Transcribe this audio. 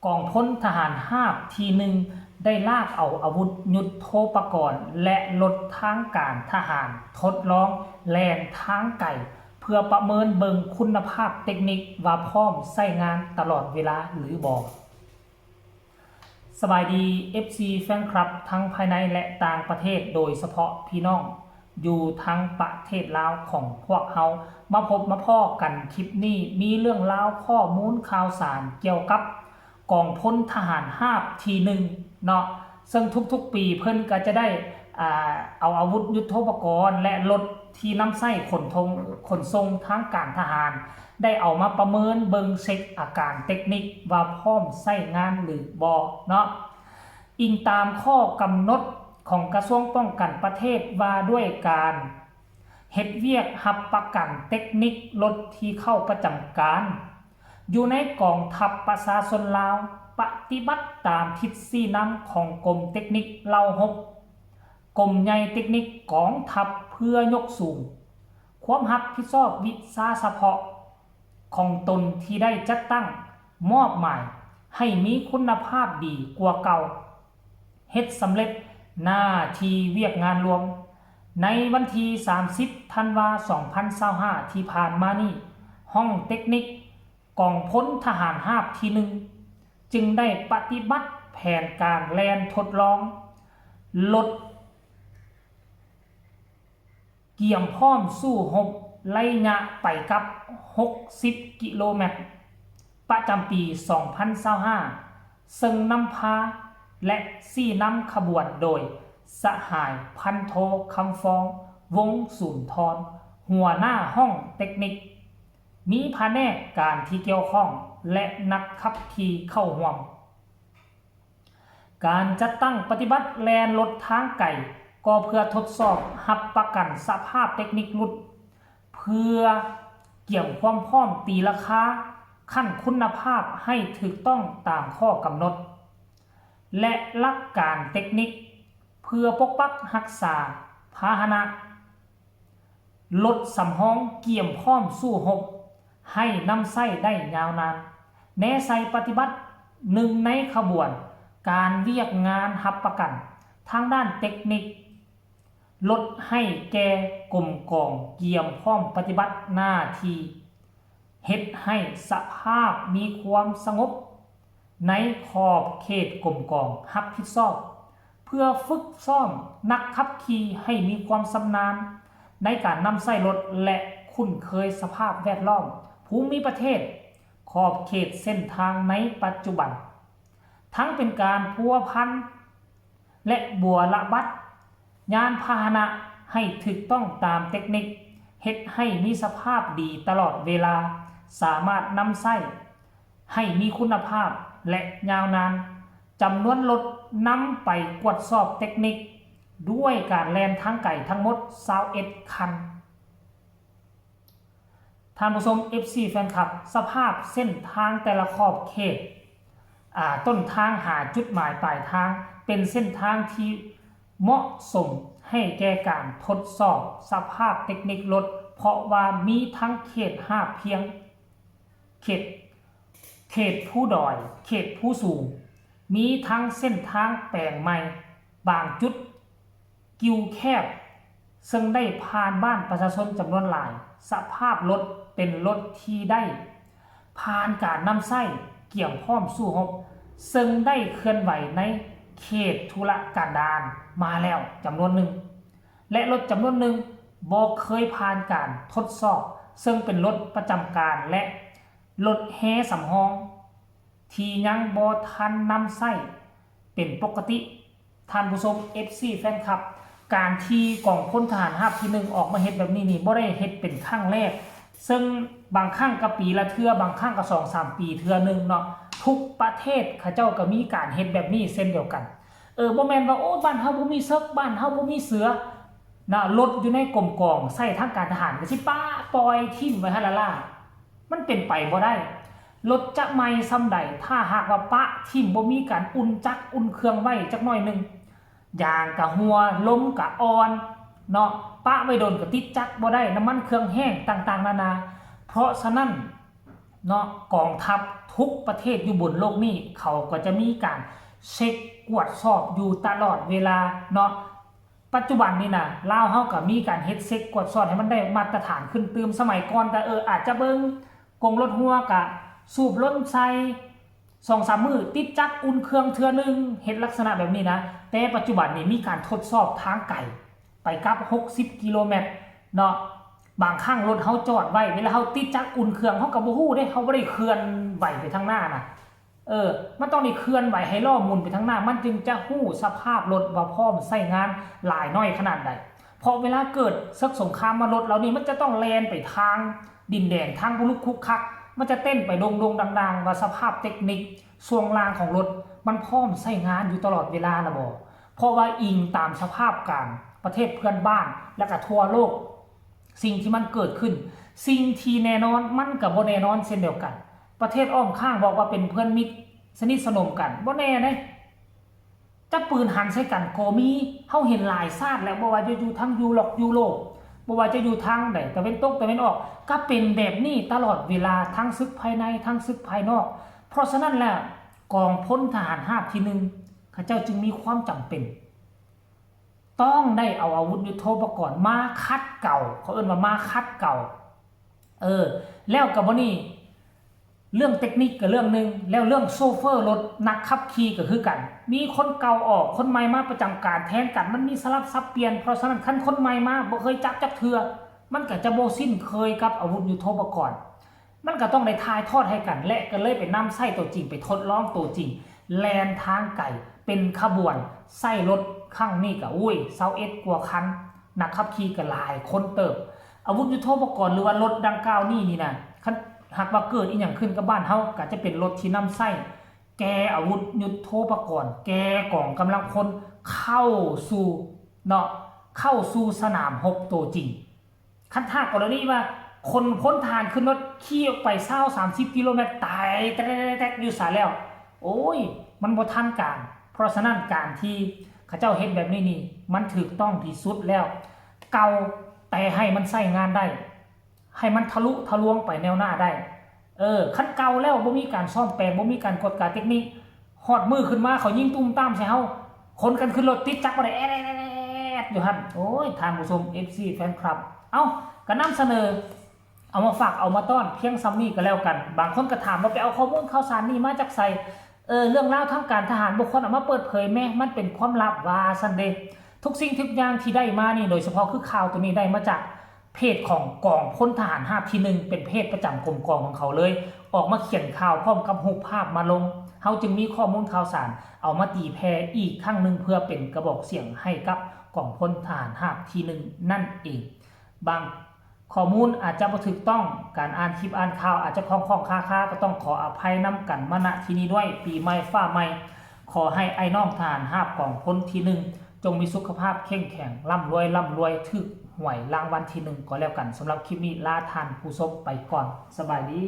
กองพลทหารราบทีหนึ่งได้ลากเอาอาวุธยุทโธปกรณ์และรถทางการทหารทดลองแล่นทางไกลเพื่อประเมินเบิงคุณภาพเทคนิคว่าพร้อมใช้งานตลอดเวลาหรือบ่สบายดี FC แฟนคลับทั้งภายในและต่างประเทศโดยเฉพาะพี่น้องอยู่ทั้งประเทศลาวของพวกเฮามาพบมาพ้อกันคลิปนี้มีเรื่องราวข้อมูลข่าวสารเกี่ยวกับกองพลทหารราบทีหนึ่งเนาะซึ่งทุกๆปีเพิ่นก็จะได้เอาอาวุธยุทโธปกรณ์และรถที่นำใช้ขนส่งทางการทหารได้เอามาประเมินเบิงเช็คอาการเทคนิคว่าพร้อมใช้งานหรือบ่เนาะอิงตามข้อกำหนดของกระทรวงป้องกันประเทศว่าด้วยการเฮ็ดเวียกรับประกันเทคนิครถที่เข้าประจำการอยู่ในกองทัพประชาชนลาวปฏิบัติตามทิศชี้นำของกรมเทคนิคเหล่า6กรมใหญ่เทคนิคกองทัพเพื่อยกสูงความรับผิดชอบวิชาเฉพาะของตนที่ได้จัดตั้งมอบหมายให้มีคุณภาพดีกว่าเก่าเฮ็ดสำเร็จหน้าที่เวียกงานรวมในวันที่30ธันวาคม2025ที่ผ่านมานี้ห้องเทคนิคกองพลทหารราบที่1จึงได้ปฏิบัติแผนการแล่นทดลองรถเกี่ยมพร้อมสู้รบระยะไปกับ60กิโลเมตรประจำปี2025ซึ่งนำพาและชี้นำขบวนโดยสหายพันโทคำฟองวงสุนทรหัวหน้าห้องเทคนิคมีแผนกการที่เกี่ยวข้องและนักขับขี่เข้าร่วมการจัดตั้งปฏิบัติแล่นรถทางไกลก็เพื่อทดสอบรับประกันสภาพเทคนิครถเพื่อเกี่ยมความพร้อมตีราคาขั้นคุณภาพให้ถูกต้องตามข้อกำหนดและหลักการเทคนิคเพื่อปกปักรักษาพาหนะรถสำรองเกี่ยมพร้อมสู้รบให้นำใช้ได้ยาวนานแม้ใส่ปฏิบัติหนึ่งในขบวนการเรียกงานรับประกันทางด้านเทคนิคลดให้แก่กรมกองเกี่ยมพร้อมปฏิบัติหน้าที่เฮ็ดให้สภาพมีความสงบในขอบเขตกรมกองรับผิดชอบเพื่อฝึกซ้อมนักขับขี่ให้มีความชำนาญในการนำใช้รถและคุ้นเคยสภาพแวดล้อมภูมิประเทศขอบเขตเส้นทางในปัจจุบันทั้งเป็นการพัวพันและบัวระบัดยานพาหนะให้ถูกต้องตามเทคนิคเฮ็ดให้มีสภาพดีตลอดเวลาสามารถนำใช้ให้มีคุณภาพและยาวนานจำนวนรถนำไปตรวจสอบเทคนิคด้วยการแล่นทางไกลทั้งหมด21คันท่านผู้ชม FC แฟนคลับสภาพเส้นทางแต่ละขอบเขตต้นทางหาจุดหมายปลายทางเป็นเส้นทางที่เหมาะสมให้แก่การทดสอบสภาพเทคนิครถเพราะว่ามีทั้งเขตห้าเพียงเขตผู้ดอยเขตผู้สูงมีทั้งเส้นทางแปลงใหม่บางจุดกิวแคบซึ่งได้ผ่านบ้านประชาชนจำนวนหลายสภาพรถเป็นรถที่ได้ผ่านการนำใช้เกี่ยมพร้อมสู้รบซึ่งได้เคลื่อนไหวในเขตธุรกันดารมาแล้วจำนวนหนึ่งและรถจำนวนหนึ่งบ่เคยผ่านการทดสอบซึ่งเป็นรถประจำการและรถแห่สำรองที่ยังบ่ทันนำใช้เป็นปกติท่านผู้ชม FC แฟนคลับการที่กองพลทหารราบที่1ออกมาเฮ็ดแบบนี้นี่บ่ได้เฮ็ดเป็นครั้งแรกซึ่งบางครั้งก็ปีละเทื่อบางครั้งก็ 2-3 ปีเทื่อนึงเนาะทุกประเทศเขาเจ้าก็มีการเฮ็ดแบบนี้เช่นเดียวกันบ่แม่นว่าโอ้บ้านเฮาบ่มีเซิร์ฟบ้านเฮาบ่มีเสือนะรถอยู่ในกรมกองใช้ทางการทหารก็สิป้าปล่อยทิ่มไว้หั่นล่ะมันเป็นไปบ่ได้รถจะใหม่ซำใดถ้าหากว่าปะทิ่มบ่มีการอุ่นจักรอุ่นเครื่องไว้จักหน่อยนึงยางก็หัวลมก็อ่อนเนาะปะไว้โดนก็ติดจักรบ่ได้น้ำมันเครื่องแห้งต่างๆนานาเพราะฉะนั้น เนาะกองทัพทุกประเทศอยู่บนโลกนี้เขาก็จะมีการเช็คกวดสอบอยู่ตลอดเวลาเนาะปัจจุบันนี่นะลาวเฮาก็มีการเฮ็ดเช็คกวดสอบให้มันได้มาตรฐานขึ้นตืมสมัยก่อนแต่อาจจะเบิ่งกงรถหัวกะสูบล้นใส่2-3 มื้อติดจักอุ่นเครื่องเทื่อนึงเฮ็ดลักษณะแบบนี้นะแต่ปัจจุบันนี้มีการทดสอบทางไกลไปกลับ60 กิโลเมตรเนาะบางครั้งรถเฮาจอดไว้เวลาเฮาติดจักอุ่นเครื่องเฮาก็บ่ฮู้เด้เฮาบ่ได้เคลื่อนไหวไปทางหน้านะมันต้องได้เคลื่อนไหวให้ล้อหมุนไปทางหน้ามันจึงจะฮู้สภาพรถว่าพร้อมใช้งานหลายน้อยขนาดใดพอเวลาเกิดศึกสงครามมารถเรานี่มันจะต้องแล่นไปทางดินแดนทางบุลุกคุกคักมันจะเต้นไปดงดังๆว่าสภาพเทคนิคช่วงล่างของรถมันพร้อมใช้งานอยู่ตลอดเวลานะบ่เพราะว่าอิงตามสภาพการประเทศเพื่อนบ้านและก็ทั่วโลกสิ่งที่มันเกิดขึ้นสิ่งที่แน่นอนมันก็บ่แน่นอนเช่นเดียวกันประเทศอ้อมข้างบอกว่าเป็นเพื่อนมิตรสนิทสนมกันบ่แน่เด้จะปืนหันใส่กันก็มีเฮาเห็นหลายชาติแล้วบ่ว่าจะอยู่ทางยุโรปบ่ว่าจะอยู่ทางใดตะวันตกตะวันออกก็เป็นแบบนี้ตลอดเวลาทั้งศึกภายในทั้งศึกภายนอกเพราะฉะนั้นแล้วกองพลทหารราบที่1เขาเจ้าจึงมีความจำเป็นต้องได้เอาอาวุธยุทโธปกรณ์มาคัดเก่าเขาเอิ้นว่ามาคัดเก่าแล้วก็บ่นี่เรื่องเทคนิคก็เรื่องนึงแล้วเรื่องโชเฟอร์รถนักขับขี่ก็คือกันมีคนเก่าออกคนใหม่มาประจำการแทนกันมันมีสลับซับเปลี่ยนเพราะฉะนั้นคันคนใหม่มาบ่เคยจักเทื่อมันก็จะบ่สิ้นเคยกับอาวุธยุทโธปกรณ์มันก็ต้องได้ทายทอดให้กันและก็เลยไปนำใช้ตัวจริงไปทดลองตัวจริงแลนทางไกลเป็นขบวนใช้รถครั้งนี้ก็21กว่าคันนักขับขี่ก็หลายคนเติบอาวุธยุทโธปกรณ์หรือว่ารถดังกล่าวนี่นะหากว่าเกิดอีหยังขึ้นกับบ้านเฮาก็จะเป็นรถที่นำใช้แกอาวุธยุทโธปกรณ์แกกองกำลังพลเข้าสู่สนามรบตัวจริงคันถ้ากรณีว่าคนพ้นทานขึ้นรถขี่ออกไป20-30 กิโลเมตรตายแตกอยู่ซะแล้วโอ้ยมันบ่ทันการเพราะฉะนั้นการที่เขาเจ้าเฮ็ดแบบนี้นี่มันถูกต้องที่สุดแล้วเก่าแต่ให้มันใช้งานได้ให้มันทะลุทะลวงไปแนวหน้าได้คันเก่าแล้วบ่มีการซ่อมแปลงบ่มีการกฎการเทคนิคฮอดมือขึ้นมาเขายิงตุ้มตามใส่เฮาคนกันขึ้นรถติดจักบ่ได้อยู่หั่นโอ้ยท่านผู้ชม FC แฟนคลับก็นำเสนอเอามาฝากเอามาต้อนเพียงซ้ำนี้ก็แล้วกันบางคนก็ถามว่าไปเอาข้อมูลข่าวสารนี่มาจากไสเรื่องราวทางการทหารบุคคลเอามาเปิดเผยแม่มันเป็นความลับว่าซั่นเด้ทุกสิ่งทุกอย่างที่ได้มานี่โดยเฉพาะคือข่าวตัวนี้ได้มาจากเพจของกองพลทหารราบที่1เป็นเพจประจำกรมกองของเขาเลยออกมาเขียนข่าวพร้อมกับรูปภาพมาลงเฮาจึงมีข้อมูลข่าวสารเอามาตีแพร่อีกครั้งนึงเพื่อเป็นกระบอกเสียงให้กับกองพลทหารราบที่1นั่นเองบางข้อมูลอาจจะบ่ถูกต้องการอ่านคลิปอ่านข่าวอาจจะคล่องๆค้าๆก็ต้องขออภัยนำกันมาณที่นี้ด้วยปีใหม่ฟ้าใหม่ขอให้ไอ้น้องทหารราบกองพลที่1จงมีสุขภาพเข้มแข็งร่ำรวยถึกหวยรางวัลที่1ก็แล้วกันสำหรับคลิปนี้ลาท่านผู้ชมไปก่อนสบายดี